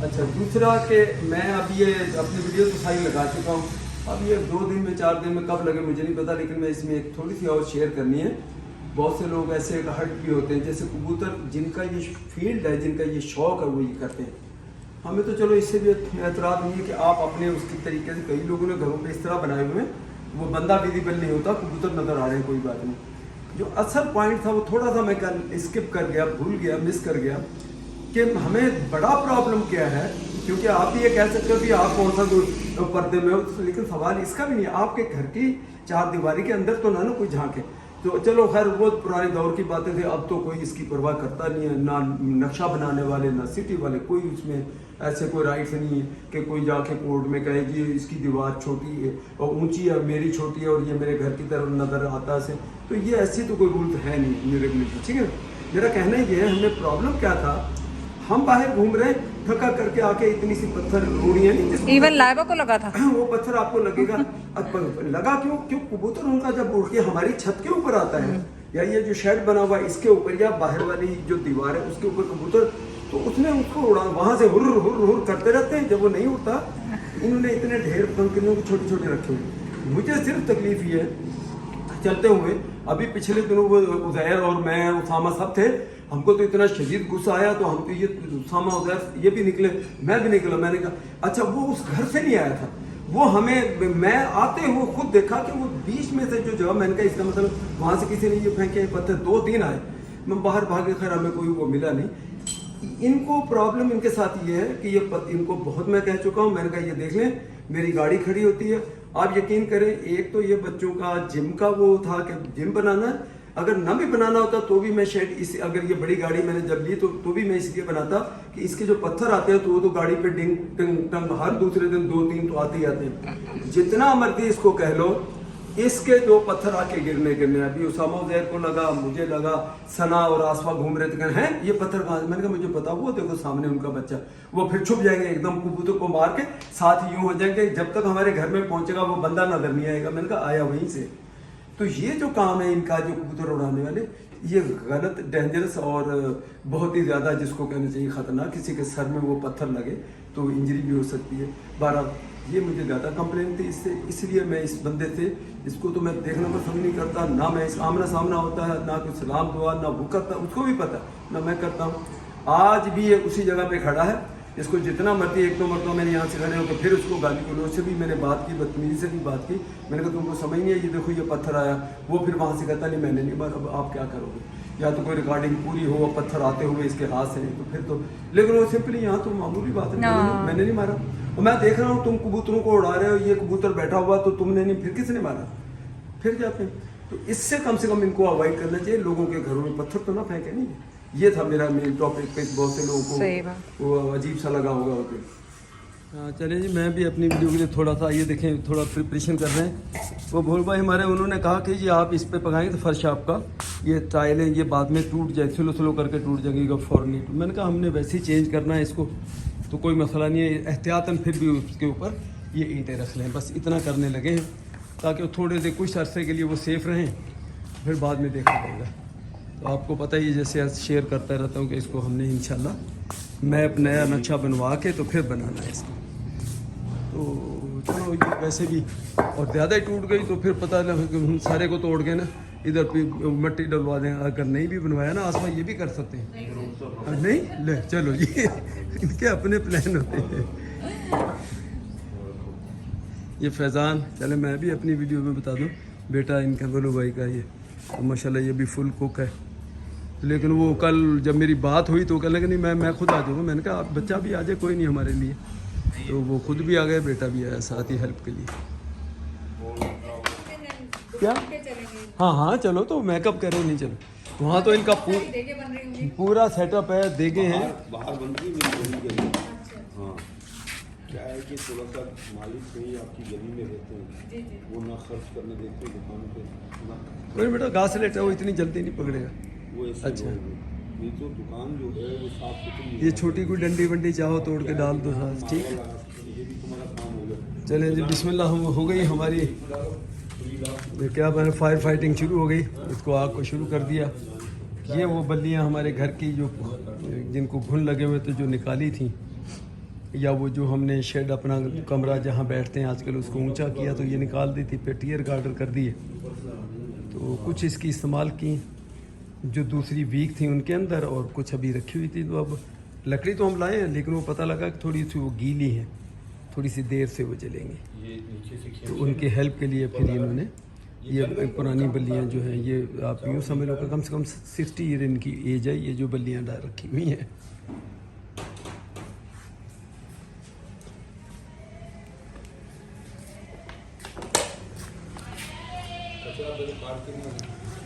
अच्छा, दूसरा कि मैं अब ये अपनी वीडियो तो सारी लगा चुका हूँ। अब ये 2 दिन में 4 दिन में कब लगे मुझे नहीं पता, लेकिन मैं इसमें एक थोड़ी सी और शेयर करनी है। बहुत से लोग ऐसे हट भी होते हैं, जैसे कबूतर जिनका ये फील्ड है, जिनका ये शौक है, वो ये करते हैं। हमें तो चलो इससे भी एतराज़ नहीं है कि आप अपने उसके तरीके से, कई लोगों ने घरों पे इस तरह बनाए हुए हैं, वो बंदा विजिबल नहीं होता, कबूतर नज़र आ रहे हैं, कोई बात नहीं। जो असल पॉइंट था वो थोड़ा सा मैं कल स्किप कर गया, भूल गया, मिस कर गया कि हमें बड़ा प्रॉब्लम क्या है। क्योंकि आप ये कह सकते हो कि आप कौन सा पर्दे में हो, लेकिन सवाल इसका भी नहीं है। आपके घर की चार दीवारी के अंदर तो ना कोई झांके। तो चलो खैर वो पुराने दौर की बातें थी, अब तो कोई इसकी परवाह करता नहीं है, ना नक्शा बनाने वाले ना सिटी वाले, कोई उसमें ऐसे कोई राइट्स नहीं है कि कोई जाके कोर्ट में कहे कि इसकी दीवार छोटी है और ऊंची है, मेरी छोटी है और ये मेरे घर की तरफ नज़र आता है। तो ये ऐसी तो कोई रूल है नहीं रेगुलेशन, ठीक है। मेरा कहना ये है, हमें प्रॉब्लम क्या था, हम बाहर घूम रहे थका करके आके इतनी सी पत्थर रोड़ियाँ नहीं, इवन लाइबा को लगा था वो पत्थर आपको लगेगा। लगा क्यों? कबूतर उनका जब उड़ के हमारी छत के ऊपर आता है या ये जो शेड बना हुआ है इसके ऊपर या बाहर वाली जो दीवार है उसके ऊपर कबूतर, तो उसने उसको उड़ा, वहां से हुर हुर हुर करते रहते हैं। जब वो नहीं उड़ता, इन्होंने इतने ढेर पंखियों को छोटे छोटे रखे हुए। मुझे सिर्फ तकलीफ ये है, चलते हुए अभी पिछले दिनों वो उज़ैर और मैं उसामा सब थे, हमको तो इतना शदीद गुस्सा आया, तो हम तो ये उसामा उज़ैर ये भी निकले, मैं भी निकला। मैंने कहा अच्छा, वो उस घर से नहीं आया था, वो हमें, मैं आते हुए खुद देखा कि वो बीच में से जो जगह, मैंने कहा इसका मतलब वहाँ से किसी ने ये फेंके पत्थर, 2-3 आए, मैं बाहर भागे, खैर हमें कोई वो मिला नहीं। इनको प्रॉब्लम इनके साथ ये है कि ये इनको बहुत मैं कह चुका हूँ, मैंने कहा ये देख लें, मेरी गाड़ी खड़ी होती है, आप यकीन करें, एक तो ये बच्चों का जिम का वो था कि जिम बनाना है, अगर ना भी बनाना होता तो भी मैं शेड इस, अगर ये बड़ी गाड़ी मैंने जब ली तो भी मैं इसलिए बनाता कि इसके जो पत्थर आते हैं तो वो तो गाड़ी पे डिंग टिंग टंग हर दूसरे दिन 2-3 तो आते ही आते हैं। जितना मर्जी इसको कह लो, इसके जो पत्थर आके गिरने अभी उसामा उज़ैर को लगा, मुझे लगा, सना और आसफा घूम रहे थे, हैं ये पत्थर कहाँ? मैंने कहा मुझे पता, वो देखो सामने उनका बच्चा, वो फिर छुप जाएंगे एकदम, कबूतर को मार के साथ यूं हो जाएंगे, जब तक हमारे घर में पहुंचेगा वो बंदा नजर नहीं आएगा। मैंने कहा आया वहीं से। तो ये जो काम है इनका, जो कबूतर उड़ाने वाले, ये गलत, डेंजरस और बहुत ही ज़्यादा, जिसको कहना चाहिए ख़तरनाक। किसी के सर में वो पत्थर लगे तो इंजरी भी हो सकती है। 12 ये मुझे ज़्यादा कंप्लेन थी इससे, इसलिए मैं इस बंदे से, इसको तो मैं देखना पसंद नहीं करता, ना मैं इस आमना सामना होता है, ना कुछ सलाम दुआ, ना वो करता, उसको भी पता, ना मैं करता हूँ। आज भी ये उसी जगह पे खड़ा है, इसको जितना मर्जी 1-2 मरतबा मैंने यहाँ से खड़े होकर फिर उसको गाली गलौज से भी मैंने बात की, बदतमीजी से भी बात की। मैंने कहा तुमको समझ नहीं है, ये देखो ये पत्थर आया, वो फिर वहाँ से कहता नहीं मैंने नहीं मारा, अब आप क्या करोगे? या तो कोई रिकॉर्डिंग पूरी हो, पत्थर आते हुए इसके हाथ से, तो फिर तो, लेकिन वो सिंपली यहाँ तो मामूली बात है, मैंने नहीं मारा, और मैं देख रहा हूँ तुम कबूतरों को उड़ा रहे हो, ये कबूतर बैठा हुआ तो तुमने नहीं, फिर किसने मारा? फिर जाते हैं। तो इससे कम से कम इनको अवॉइड करना चाहिए, लोगों के घरों में पत्थर तो ना फेंके। नहीं, ये था मेरा मेन टॉपिक पे, बहुत से लोगों को वो अजीब सा लगा होगा। ओके हाँ चलिए जी, मैं भी अपनी वीडियो के लिए थोड़ा सा ये देखें, थोड़ा प्रिपरेशन कर रहे हैं। वो भोल भाई हमारे, उन्होंने कहा कि जी आप इस पे पकाएंगे तो फर्श आपका, ये टाइलें ये बाद में टूट जाए, स्लो करके टूट जाएगी फ़ौरन। तो मैंने कहा हमने वैसे ही चेंज करना है इसको, तो कोई मसला नहीं है, एहतियातन फिर भी उसके ऊपर ये ईंटें रख लें, बस इतना करने लगे हैं ताकि थोड़े से कुछ अरसे के लिए वो सेफ़ रहें, फिर बाद में देखना पड़ेगा। तो आपको पता ही, जैसे शेयर करता रहता हूँ कि इसको हमने इंशाल्लाह मैप नया नक्शा बनवा के तो फिर बनाना है इसको। तो चलो ये वैसे भी और ज़्यादा ही टूट गई तो फिर पता लगा कि हम सारे को तोड़ के ना इधर पे मट्टी डलवा दें। अगर नहीं भी बनवाया ना आसमान, ये भी कर सकते हैं। नहीं ले चलो जी इनके अपने प्लान होते हैं। ये फैज़ान, चले मैं भी अपनी वीडियो में बता दूँ, बेटा इनका बोलो भाई का, ये तो माशाल्लाह ये भी फुल कुक है। लेकिन वो कल जब मेरी बात हुई तो कहने लगे नहीं मैं खुद आ जाऊँगा। मैंने कहा बच्चा भी आ जाए, कोई नहीं हमारे लिए। तो वो खुद भी आ गए, बेटा भी आया साथ ही हेल्प के लिए। क्या? हाँ चलो, तो मेकअप करे नहीं, चलो वहाँ तो इनका पूरा सेटअप है, देगे हैं बाहर बनती है। हाँ क्या है कि थोड़ा सा मालिक कहीं आपकी गली में रहते हैं, वो ना खर्च करने देते हैं दुकान पे। कोई बेटा घास लेटा है, वो इतनी जल्दी नहीं पकड़ेगा वो ऐसे अच्छा, ये तो दुकान जो है वो साफ सुथरी, ये छोटी कोई डंडी वंडी चाहो तोड़ के डाल दो साथ, ठीक है। ये भी तुम्हारा काम होगा। चलें जी, बिस्मिल्लाह हो गई हमारी, क्या मैंने फायर फाइटिंग शुरू हो गई, इसको आग को शुरू कर दिया। ये वो बल्लियाँ हमारे घर की जो जिनको घुन लगे हुए थे, जो निकाली थी, या वो जो हमने शेड अपना कमरा जहाँ बैठते हैं आजकल उसको ऊंचा किया तो ये निकाल दी थी, फिर टियर गार्डर कर दिए। तो कुछ इसकी इस्तेमाल की जो दूसरी वीक थी उनके अंदर, और कुछ अभी रखी हुई थी। तो अब लकड़ी तो हम लाए हैं, लेकिन वो पता लगा कि थोड़ी सी वो गीली है, थोड़ी सी देर से वो जलेंगी। तो उनके हेल्प के लिए फिर इन्होंने ये पुरानी बल्लियाँ जो हैं, ये आप यूँ समझ लो कि कम से कम 60 ईयर इनकी एज है, ये जो बल्लियाँ डाल रखी हुई हैं।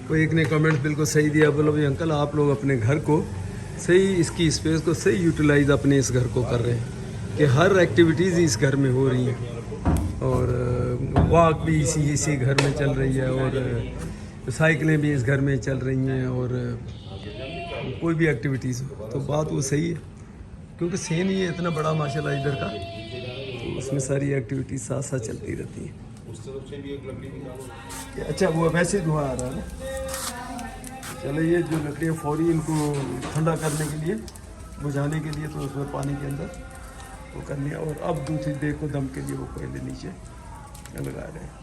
तो एक ने कमेंट बिल्कुल सही दिया, बोलो भाई अंकल आप लोग अपने घर को सही, इसकी स्पेस को सही यूटिलाइज अपने इस घर को कर रहे हैं कि हर एक्टिविटीज़ इस घर में हो रही हैं, और वॉक भी इसी घर में चल रही है, और साइकिलें भी इस घर में चल रही हैं, और कोई भी एक्टिविटीज़ हो तो बात वो सही है, क्योंकि सेन ही है इतना बड़ा माशाल्लाह इधर का, तो उसमें सारी एक्टिविटीज साथ साथ चलती रहती हैं। उस तरफ से भी एक लकड़ी निकालो। अच्छा वो वैसे धुआं आ रहा है ना। चलो ये जो लकड़ियाँ फौरी इनको ठंडा करने के लिए, बुझाने के लिए, तो उसमें पानी के अंदर वो कर लिया, और अब दूसरी देर को दम के लिए वो पहले नीचे लगा रहे हैं।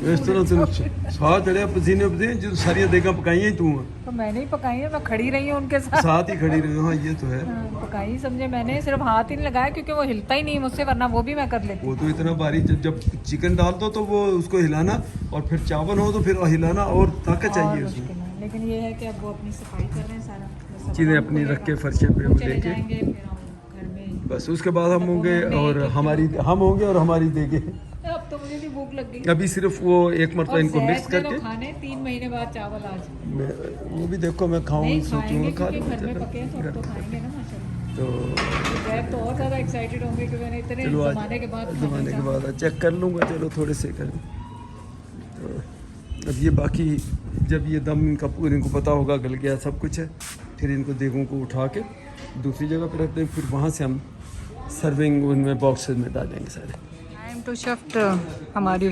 इस तरह से साथ चढ़े पसीने पसीने, जो सारी देगा पकाई है तू तो मैंने ही पकाई है, मैं खड़ी रही हूँ उनके साथ ही खड़ी रही। हाँ ये तो है, पकाई समझे, मैंने सिर्फ हाथ ही नहीं लगाया क्योंकि वो हिलता ही नहीं मुझसे, वरना वो भी मैं कर लेती। वो तो इतना भारी, जब चिकन डाल दो तो वो उसको हिलाना, और फिर चावल हो तो फिर हिलाना, और ताकत चाहिए उसमें। लेकिन ये है कि अब वो अपनी सफाई कर रहे हैं, सारा चीज़ें अपनी रख के फर्शे पे वो चले लेके, जाएंगे फिर हम घर में। बस उसके बाद हम होंगे और हम होंगे और हमारी देंगे। अब तो मुझे भी भूख लग गई। अभी सिर्फ वो एक मरतबा इनको मिक्स करके खाने 3 महीने बाद चावल आज वो भी देखो मैं खाऊं, सोचूंगा खा क्योंकि घर में पके हैं तो अब तो खाएंगे ना माशाल्लाह। तो जैब तो और ज़्यादा एक्साइटेड होंगे कि मैंने इतने चलो आज ज़माने के बाद ज़माने के बाद चेक कर लूँगा, चलो थोड़े से करें। तो अब ये बाकी जब ये दम इनका पूरे इनको पता होगा गल गया सब कुछ है, फिर इनको देगों को उठा के दूसरी जगह पर रखते हैं, फिर वहाँ से हम सर्विंग उनमें बॉक्सेस में डालेंगे सारे। टाइम टू शिफ्ट हमारी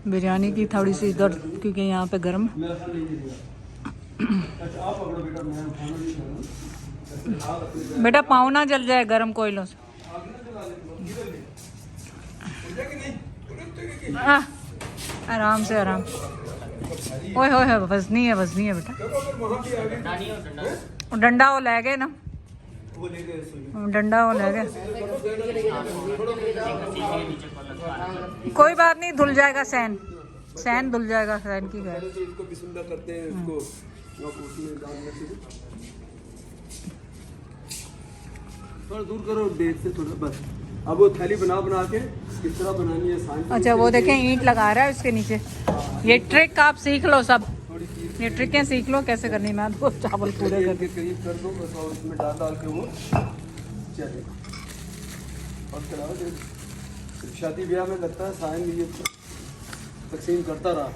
बिरयानी की थोड़ी सी इधर, क्योंकि यहाँ पे गर्म। बेटा पाँव ना जल जाए गर्म कोयलों से। आराम से आराम। ओए होए वजनी है बेटा। डंडा वो ले गए ना, डंडा वो ले गए। कोई बात नहीं, धुल जाएगा सैन धुल जाएगा सैन की घर। इसको भी सुंदर करते हैं, इसको उसमें डालने से थोड़ा दूर करो डेट से थोड़ा, बस। अब वो थैली बना के किस तरह बनानी है सांच। अच्छा वो देखें ईंट लगा रहा है उसके नीचे। ये ट्रिक आप सीख लो सब, ये ट्रिकें सीख लो कैसे करनी। मैं तो चावल पूरे कर करीब कर दो बस, और उसमें डाल के वो चले। और चलाओ, शादी ब्याह में लगता है साइन ये तकसीम करता रहा।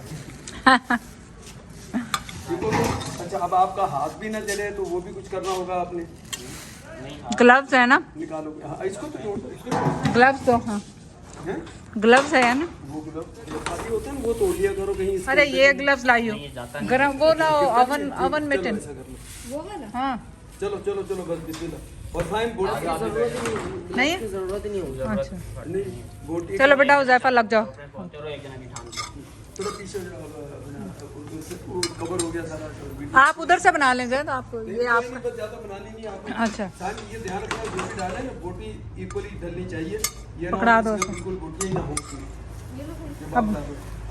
अच्छा अब आपका हाथ भी ना जले तो वो भी कुछ करना होगा आपने। ग्लव्स है ना, निकालो। हाँ, इसको तो ग्लव्स तो हाँ ग्लव्स है ना, वो ग्लव्स होते हैं वो तोड़ लिया करो कहीं। अरे ये ग्लव्स लाइयो, गरम वो लाओ, ओवन मिटन वो वाला। हाँ चलो चलो चलो बस बिस्मिल्लाह। और फाइन बोट नहीं है जरूरत ही नहीं होगी। अच्छा नहीं बोट चलो बेटा उज़ैफा लग जाओ। थोड़ा पीछे कवर हो गया सारा। आप उधर से बना लें तो आपको ये आप ज्यादा बनानी नहीं आपको। अच्छा ये ध्यान रखना जो भी डाले ना बोटी इक्वली डलनी चाहिए, ये पकड़ा दो बिल्कुल बोटी ना हो। अब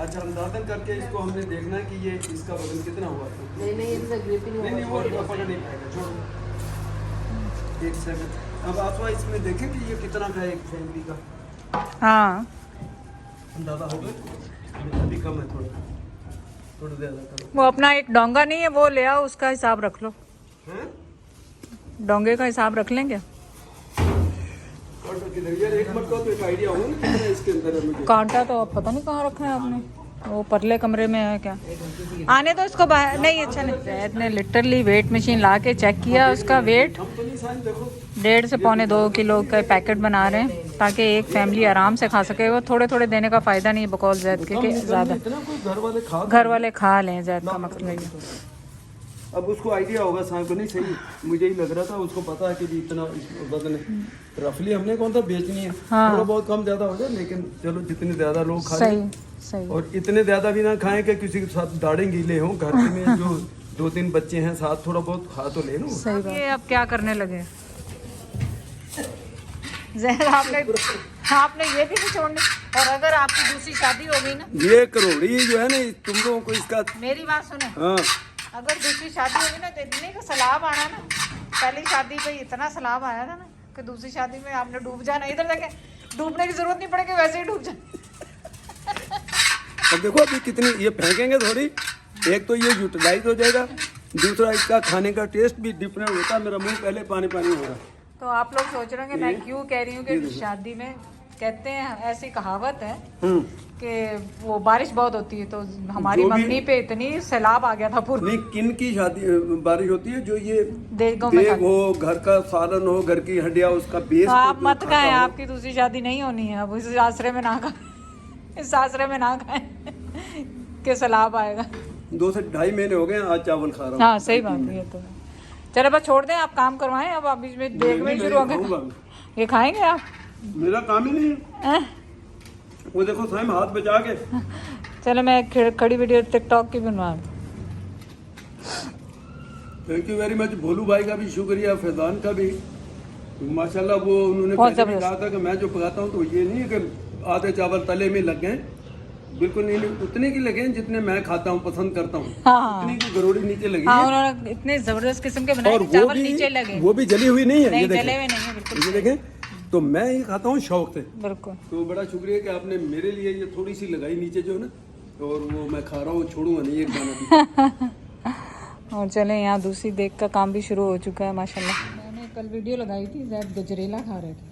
अच्छा अंदाजन करके इसको हमने देखना है कि ये इसका वजन कितना हुआ। नहीं ये तो ग्रिप ही नहीं वो पकड़ नहीं पाएगा, छोड़ो। एक सेकंड, अब आप इसमें देखें कि ये कितना का है एक फैमिली का हाँ अंदाजा होगा। अभी कम है थोड़ा ज़्यादा करो। वो अपना एक डोंगा नहीं है वो ले आओ, उसका हिसाब रख लो। डोंगे का हिसाब रख लेंगे। और तो किधर यार एक मत का तो एक आइडिया होगा ना कितना इसके अंदर है मुझे। कांटा तो अब पता नहीं कहाँ रखा है आपने। वो परले कमरे में है क्या? आने दो इसको बाहर। नहीं अच्छा नहीं। जैद ने लिटरली वेट मशीन ला के चेक किया, उसका वेट कंपनी साइन देखो 1.5 से पौने 2 किलो का पैकेट बना रहे हैं ताकि एक फैमिली आराम से खा सके। वो थोड़े थोड़े देने का फ़ायदा नहीं है बकौल जैद के कि ज़्यादा इतना कोई घर वाले खा लें। जैद का मकसद है ये। अब उसको आइडिया होगा साहब को, नहीं सही मुझे ही लग रहा था, उसको पता है कि जी इतना वजन है। रफली हमने कौन सा बेचनी है, हाँ। थोड़ा बहुत कम ज्यादा हो जाए, लेकिन चलो जितने ज्यादा लोग खाएं सही सही। और इतने ज्यादा भी ना खाएं कि किसी के साथ दाढ़े गीले हों। घर में जो 2-3 बच्चे हैं साथ, थोड़ा बहुत खा तो ले लो। सही बात। ये अब क्या करने लगे जहर? आपने ये भी नहीं छोड़नी। और अगर आपकी दूसरी शादी हो गई ना, ये करोड़ी जो है ना, तुम लोगों को इसका, मेरी बात सुने, हाँ अगर दूसरी शादी होगी ना तो इतने का सलाब आना ना। पहली शादी पे इतना सलाब आया था ना कि दूसरी शादी में आपने डूब जाना। इधर देखे, डूबने की जरूरत नहीं पड़ेगी, वैसे ही डूब जाए। अब देखो अभी कितनी ये फेंकेंगे थोड़ी, एक तो ये यूटिलाइज हो जाएगा, दूसरा इसका खाने का टेस्ट भी डिफरेंट होता है। मेरा मुंह पहले पानी पानी हो रहा है। तो आप लोग सोच रहे होंगे मैं क्यों कह रही हूँ कि शादी में कहते हैं, ऐसी कहावत है कि वो बारिश बहुत होती है, तो हमारी मम्मी पे इतनी सैलाब आ गया था पूरा। नहीं, किन की शादी बारिश होती है? जो ये देगों में देग हो, घर का सालन हो, घर की हड्डियां, उसका बेस तो आप मत खाएं। आपकी दूसरी शादी नहीं होनी है अब। इस आसरे में ना खाएं, इस आसरे में ना खाएं कि सैलाब आएगा। 2 से 2.5 महीने हो गए आज चावल खा रहा हूँ। हाँ सही बात है। ये तो चलो बस छोड़ दें, आप काम करवाएं। अब आप बीच में देख में शुरू हो गए, ये खाएंगे आप? मेरा काम ही नहीं है। वो देखो साइम हाथ बचा के। चलो मैं खड़ी वीडियो टिकटॉक की बनवा। Thank you very much. Bholu भाई का भी शुक्रिया, फैजान का भी माशाल्लाह। वो उन्होंने बहुत पहले भी जबरदस्त। कहा था कि मैं जो पकाता हूँ तो ये नहीं है कि आधे चावल तले में लग गए, बिल्कुल नहीं, उतने की लगे जितने मैं खाता हूँ, पसंद करता हूँ। हाँ। उतनी की गरोड़ी नीचे लगी हाँ, है। उन्होंने इतने जबरदस्त किस्म के बनाए और कि चावल नीचे लगे। वो भी जली हुई नहीं है। नहीं ये जले देखें, हुए नहीं है बिल्कुल। ये देखें, तो मैं ये खाता हूँ शौक से। बिल्कुल। तो बड़ा शुक्रिया कि आपने मेरे लिए ये थोड़ी सी लगाई नीचे जो है ना, और वो मैं खा रहा हूँ, छोड़ूंगा नहीं एक दाना भी। और चले यहाँ दूसरी देख का काम भी शुरू हो चुका है माशाल्लाह। मैंने कल वीडियो लगाई थी, जैद गजरेला खा रहे थे।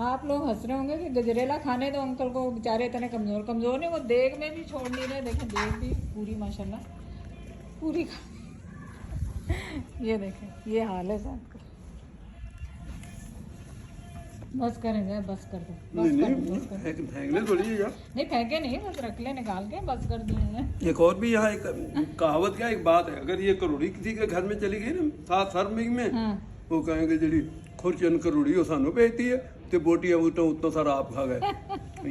आप लोग हंस रहे होंगे कि गजरेला खाने दो अंकल को, बेचारे इतने कमजोर नहीं, वो देग में भी छोड़ नहीं रहे। देखें देग भी पूरी माशाल्लाह पूरी ये देखें, ये हाल है साहब। बस करें जय, बस कर दो, बस कर दो, बस कर दो। फेंकने थोड़ी है यार। नहीं फेंके नहीं, बस रख ले निकाल के, बस कर दिए हैं। एक और भी यहाँ एक कहावत क्या एक बात है, अगर ये करोड़ी किसी के घर में चली गई ना साथ सर्विंग में, हाँ। वो कहेंगे जी खुरचन करोड़ी वो सानू भेजती है, तो बोटियां बूटा उतना सारा आप खा गए।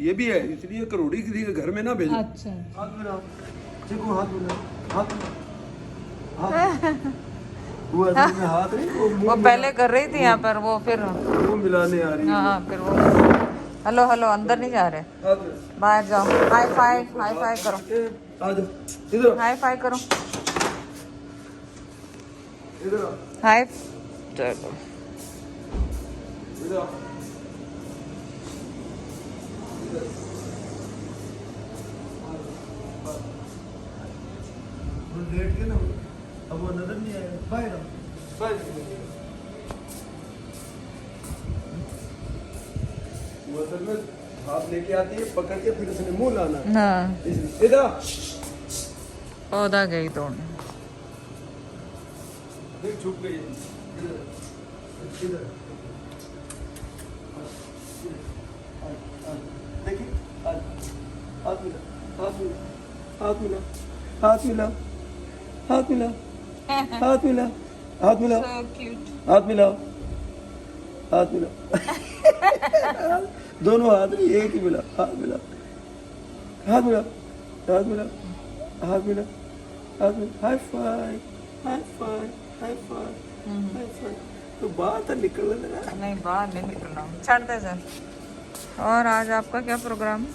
ये भी है, इसलिए करोड़ी किसी के घर में ना भेजो। अच्छा हाथ मिलाओ, चिकू हाथ मिलाओ, हाथ वो असल में हाथ नहीं, वो वो पहले कर रही थी यहाँ पर, वो फिर मुंह मिलाने आ रही है। हाँ फिर वो हेलो हेलो अंदर नहीं जा रहे, हाथ मिलाओ। बाहर जाओ। हाई फाई करो, आ जाओ इधर, हाई फाई करो, इधर आओ, हाई। इधर आओ। लेट के ना, अब वो नजर नहीं आएगा। बाहर आओ, बाहर। वो असल में हाथ लेके आती है, पकड़ के फिर उसने मुंह लाना है। हाँ इसलिए इधर आओ। पौधा गई तोड़ने। फिर छुप गई। इधर इधर देखिए, हाथ मिला, हाथ मिला, हाथ मिला, हाथ मिला, हाथ मिला, हाथ मिला, हाथ मिला, So cute. हाथ मिलाओ, हाथ मिलाओ। दोनों हाथ नहीं, एक ही मिला, हाथ मिला, हाथ मिला, हाथ मिला, हाथ मिला, हाथ मिला। High five, high five, high five, high five. तो बाहर तो निकल रहा। नहीं बाहर नहीं निकलना, छड़ दे सर। और आज आपका क्या प्रोग्राम है?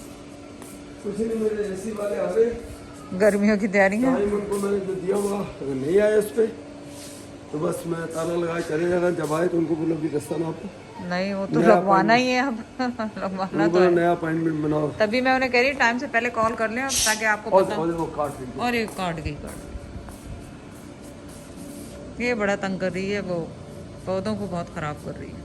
कुछ नहीं, मेरे एसी वाले आ गए, गर्मियों की तैयारी है। टाइम उनको मैंने जो दिया हुआ अगर नहीं आया उस पर तो बस मैं ताला लगा चले जाएगा। जब आए तो उनको बोलो भी दस्ता ना आपको, नहीं वो तो नया लगवाना ही है अब लगवाना तो उनको है। नया अपॉइंटमेंट बनाओ। तभी मैं उन्हें कह रही टाइम से पहले कॉल कर लें अब, ताकि आपको पता। और वो काट दीजिए। और ये काट गई, ये बड़ा तंग कर रही है, वो पौधों को बहुत खराब कर रही है।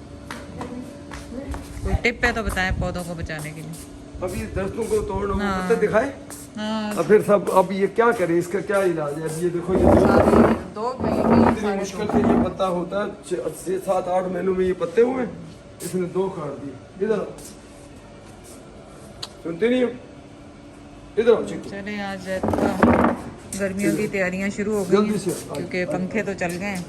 कोई टिप है तो बताएं पौधों को बचाने के लिए। अब ये दस्तों को तोड़ना वो हाँ। पत्ते दिखाए। हाँ, अब फिर सब अब ये क्या करें, इसका क्या इलाज है? अब ये देखो ये सारे दो कहीं इतनी मुश्किल से ये पत्ता होता है, 6-7-8 महीनों में ये पत्ते हुए, इसने 2 काट दिए। इधर आओ। सुनते नहीं हो, इधर आओ चिकू। चले आज गर्मियों की तैयारियां शुरू हो गई जल्दी हैं से क्योंकि पंखे तो चल गए हैं,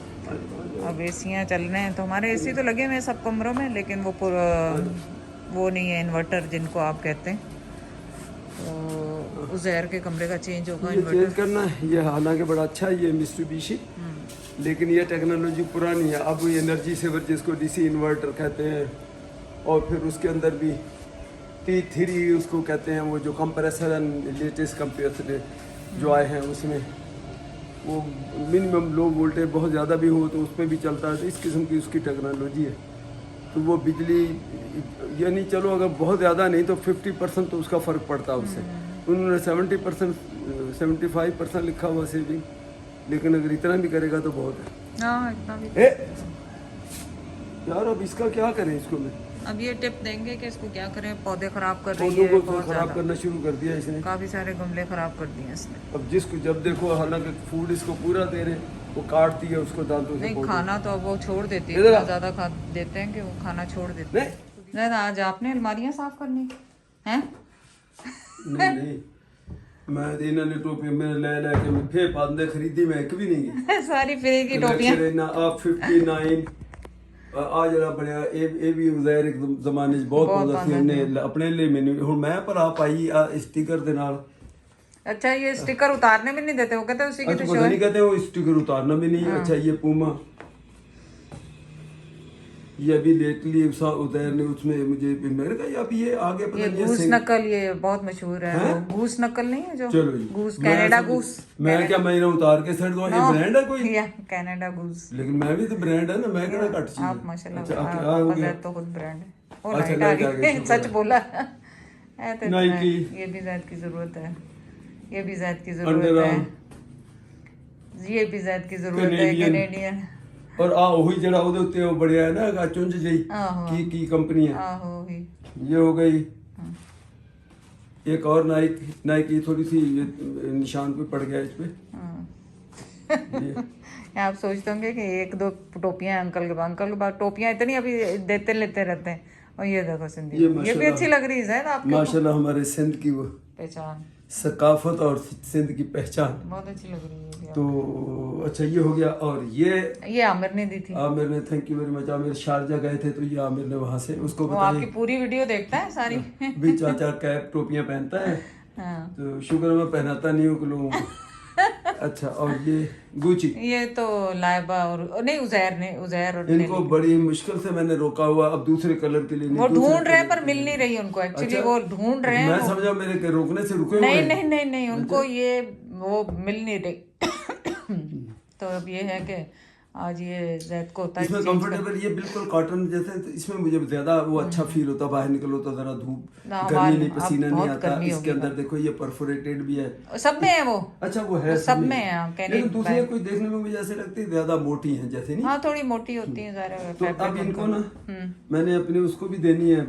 अब एसियां चल रहे हैं। तो हमारे एसी तो लगे हुए हैं सब कमरों में, लेकिन वो वो नहीं है इन्वर्टर जिनको आप कहते हैं। तो उज़ैर के कमरे का चेंज होगा ये चेंज इन्वर्टर। करना है, ये हालांकि बड़ा अच्छा है ये मित्सुबिशी, लेकिन ये टेक्नोलॉजी पुरानी है। अब ये एनर्जी सेवर जिसको डीसी इन्वर्टर कहते हैं, और फिर उसके अंदर भी T3 उसको कहते हैं, वो जो कंप्रेसर लेटेस्ट कंप्रेसर जो आए हैं उसमें वो मिनिमम लो वोल्टेज बहुत ज़्यादा भी हो तो उस पर भी चलता है। तो इस किस्म की उसकी टेक्नोलॉजी है। तो वो बिजली यानी चलो अगर बहुत ज़्यादा नहीं तो 50% तो उसका फ़र्क पड़ता है उससे। उन्होंने 70% 75% लिखा हुआ सेविंग, लेकिन अगर इतना भी करेगा तो बहुत है। हाँ इतना भी। यार अब इसका क्या करें इसको मैं? अब ये टिप देंगे कि इसको क्या करें, पौधे खराब कर रही पौधों है को तो बहुत खराब ज़्यादा, करना शुरू कर दिया इसने। काफ़ी सारे गमले खराब कर दिए इसने। अब जिसको जब देखो हालांकि फूड इसको पूरा दे रहे, वो काटती है उसको दांतों से। नहीं खाना तो अब वो छोड़ देती है, इधर आ। इतना ज़्यादा खा देते हैं कि वो खाना छोड़ देते हैं। नहीं ज़्यादा आज आपने अलमारियाँ साफ करनी हैं? नहीं मैं इन्होंने टोपी मेरे ले के मैं फिर पांदे खरीदी, मैं एक भी नहीं गई। सारी फ्री की टोपियाँ। आप 59 आ जरा बढ़िया ਇਹ ਵੀ ਉਜ਼ੈਰ ਇੱਕ ਜ਼ਮਾਨੇ 'ਚ ਬਹੁਤ ਪਾਉਂਦਾ ਸੀ, ਉਹਨੇ ਆਪਣੇ ਲਈ ਮੈਨੂੰ ਹੁਣ ਮੈਂ ਭਰਾ ਪਾਈ ਆ स्टिकर ਦੇ ਨਾਲ। अच्छा ये स्टिकर उतारने में नहीं देते, वो कहते हैं उसी की अच्छा तो पता शो नहीं है। कहते वो स्टिकर उतारना भी नहीं। अच्छा ये पूमा, ये अभी लेटली उदैर ने उसमें मुझे मैंने कहा अब ये आगे पता ये नहीं गूस नकल ये बहुत मशहूर है, वो गूस नकल नहीं है जो चलो जी गूस कनाडा गूस। मैं क्या महीना उतार के सड़ दूं, ये ब्रांड है कोई? या कनाडा गूस। लेकिन मैं भी तो ब्रांड है ना, मैं क्या घट चीज। आप माशाल्लाह अच्छा आप क्या हो गया? तो खुद ब्रांड है। ओ अच्छा, नाइट आ नाइट आ गई, गई, सच बोला है तो नाइकी। ये भी ज़ैद की ज़रूरत है, ये भी ज़ैद की अंडर ज़रूरत है, आर्म। ये भी ज़ैद की ज़रूरत है, कैनेडियन। और आ वही जरा ਉਹਦੇ ਉੱਤੇ ਉਹ बढ़िया है ना चुंझ जई आहो की कंपनी है आहो ही। ये हो गई। एक और नाइकी थोड़ी सी ये निशान पे पड़ गया इस पे। ये आप सोचते होंगे कि 1-2 टोपियां हैं अंकल के पास टोपियां इतनी अभी देते लेते रहते हैं। और ये देखो सिंधी, ये ये भी माशाल्लाह। अच्छी लग रही है शायद आपके माशाल्लाह हमारे सिंध की वो पहचान सकाफत और सिंध की पहचान। बहुत अच्छी लग रही है ये तो अच्छा ये हो गया। और ये आमिर ने दी थी। आमिर ने, thank you very much. Aamir Sharjah गए थे तो ये आमिर ने वहां से उसको वो आपकी पूरी वीडियो देखता है सारी। भी चाचा कैप टोपियां पहनता है, हाँ। तो शुक्र मैं पहनाता नहीं हूँ कि लोगों को। अच्छा और ये गुची, ये तो लाइबा और नहीं उज़ैर और इनको बड़ी मुश्किल से मैंने रोका हुआ। अब दूसरे कलर के लिए वो ढूंढ रहे हैं पर मिल नहीं रही उनको एक्चुअली। अच्छा, वो ढूंढ रहे हैं मैं समझा मेरे के रोकने से रुके हुए नहीं हैं। नहीं नहीं नहीं उनको ये वो मिल नहीं रही। तो अब ये है कि आज ये ज़ैद को होता है इसमें कंफर्टेबल, ये बिल्कुल कॉटन जैसे, तो इसमें मुझे ज्यादा वो अच्छा फील होता है। बाहर निकलो तो जरा धूप गर्मी नहीं, पसीना नहीं आता। इसके अंदर देखो ये परफोरेटेड भी है, सब में है वो। अच्छा वो है सब में है, लेकिन दूसरे कोई देखने में मुझे ऐसे लगती है ज्यादा मोटी है जैसे नहीं। हाँ थोड़ी मोटी होती है ज़रा। तो अब इनको ना मैंने अपने उसको भी देनी है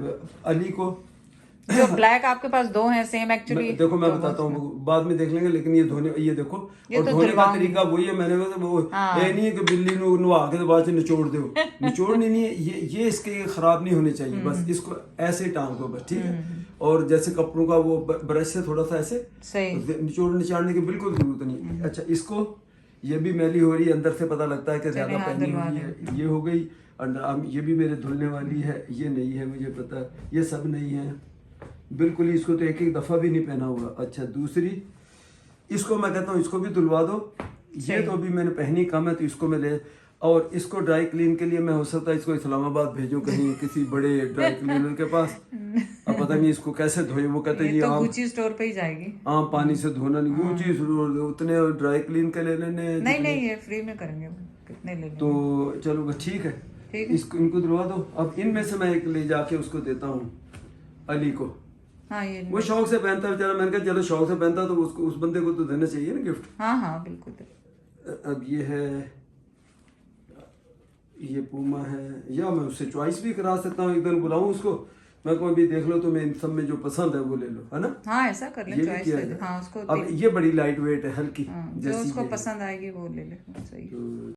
अली को। जो ब्लैक आपके पास 2 हैं सेम एक्चुअली। देखो मैं बताता हूँ बाद में देख लेंगे, लेकिन ये धोने, ये देखो और तो धोने का तरीका वही है। मैंने कहा वो ये नहीं है कि बिल्ली नु नुआ के तो बाद से निचोड़ दो, निचोड़नी नहीं है ये इसके खराब नहीं होने चाहिए। बस इसको ऐसे टांग दो बस, ठीक है। और जैसे कपड़ों का वो ब्रश से थोड़ा सा ऐसे निचोड़ निचाड़ने की बिल्कुल जरूरत नहीं। अच्छा इसको ये भी मैली हो रही है अंदर से, पता लगता है कि ज्यादा पहनी हुई है। ये हो गई अंडर, ये भी मेरे धुलने वाली है, ये नहीं है मुझे पता, ये सब नहीं है बिल्कुल ही। इसको तो एक दफा भी नहीं पहना हुआ। अच्छा दूसरी, इसको मैं कहता हूँ इसको भी धुलवा दो। ये तो अभी मैंने पहनी कम है तो इसको मैं ले, और इसको ड्राई क्लीन के लिए मैं हो सकता है इसको इस्लामाबाद भेजूं कहीं किसी बड़े ड्राई क्लीनर के पास। अब पता नहीं इसको कैसे धोए। वो कहते हैं ये तो गुची स्टोर पे ही जाएगी, आम पानी से धोना नहीं। गुची उतने ड्राई क्लीन के ले लेने नहीं ये फ्री में करेंगे, कितने ले। तो चलो बस ठीक है, इसको इनको धुलवा दो। अब इनमें से मैं एक ले जाके उसको देता हूँ अली को। हाँ ये वो शौक से पहनता है बेचारा। मैंने कहा चलो शौक से पहनता तो उसको उस बंदे को तो देना चाहिए ना गिफ्ट। हाँ हाँ बिल्कुल। अब ये है, ये पूमा है, या मैं उससे चॉइस भी करा सकता हूँ। एक दिन बुलाऊं उसको मैं कोई भी देख लो तो मैं इन सब में जो पसंद है वो ले लो, है ना। हाँ ऐसा कर ले, ये भी चॉइस किया ले ले। जाए। हाँ उसको अब ये बड़ी लाइट वेट है, हल्की हाँ, जो जैसी उसको ये है। पसंद आएगी वो ले ले, सही है।